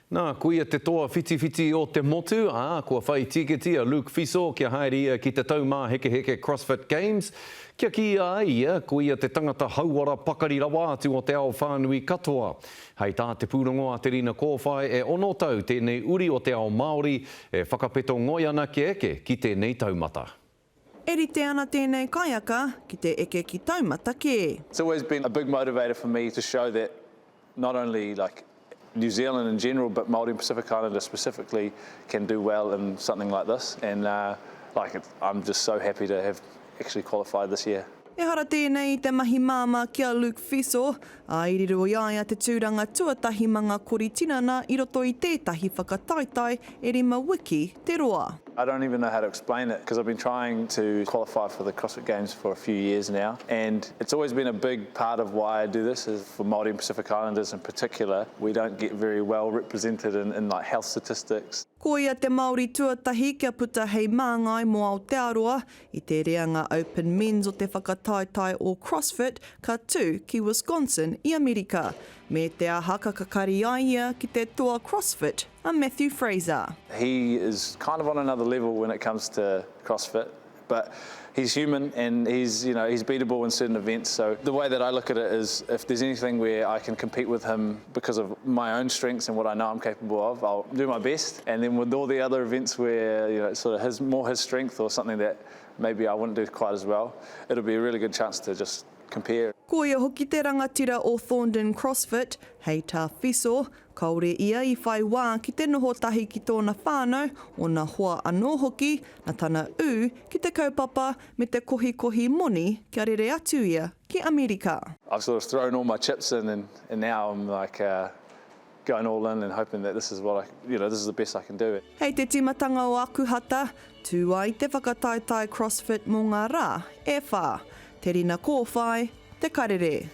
Nā, kuia te toa whiti o te motu, kua whai tiketia Luke Fiso kia haere ki te taumā heke CrossFit Games. Kia ki ia, kuia te tangata hauara pakari rawa atu o te ao whānui katoa. Hei tā te pūrongo a te rina kōwhai e ono tau tēnei uri o te ao Māori e whakapeto ngoi ana ki eke ki tēnei taumata. Eri te ana tēnei kaiaka ki te eke ki taumata ke. It's always been a big motivator for me to show that not only New Zealand in general, but Māori and Pacific Islander specifically can do well in something like this. And I'm just so happy to have actually qualified this year. E hara tēnei te mahi māma kia Luke Fiso, a iriro iaia te tūranga tuatahi manga koritinana i roto i tētahi whakataitai e rima wiki te roa. I don't even know how to explain it because I've been trying to qualify for the CrossFit Games for a few years now, and it's always been a big part of why I do this is for Māori and Pacific Islanders in particular. We don't get very well represented in health statistics. Ko ia te Māori tuatahi kia puta hei māngai mo Aotearoa i te reanga Open Men's o te whakataitai o CrossFit ka tū ki Wisconsin i Amerika. Me te aha kakakari ai ia ki te toa CrossFit a Matthew Fraser. He is kind of on another level when it comes to CrossFit, but he's human and he's beatable in certain events. So the way that I look at it is if there's anything where I can compete with him because of my own strengths and what I know I'm capable of, I'll do my best. And then with all the other events where it's sort of his strength or something that maybe I wouldn't do quite as well, it'll be a really good chance to just compare. Ko ia hoki te rangatira o Thorndon CrossFit, hei tā Fiso, kaore ia i whai wā ki te noho tahi ki tōna whānau o na hoa anō hoki, na tana ū ki te kaupapa me te kohi moni kia rere atu ia ki Amerika. I've sort of thrown all my chips in and now I'm going all in and hoping that this is this is the best I can do. Hei te timatanga o Akuhata, tū ai te whakataitai CrossFit mō ngā rā, e whā, te rina kōwhai, te karere.